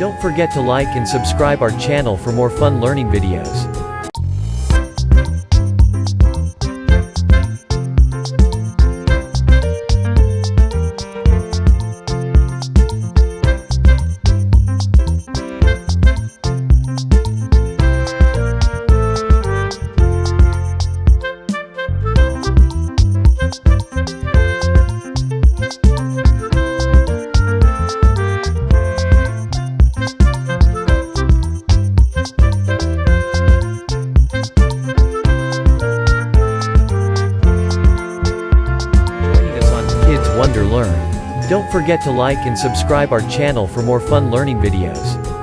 Don't forget to like and subscribe our channel for more fun learning videos. Wonder Learn. Don't forget to like and subscribe our channel for more fun learning videos.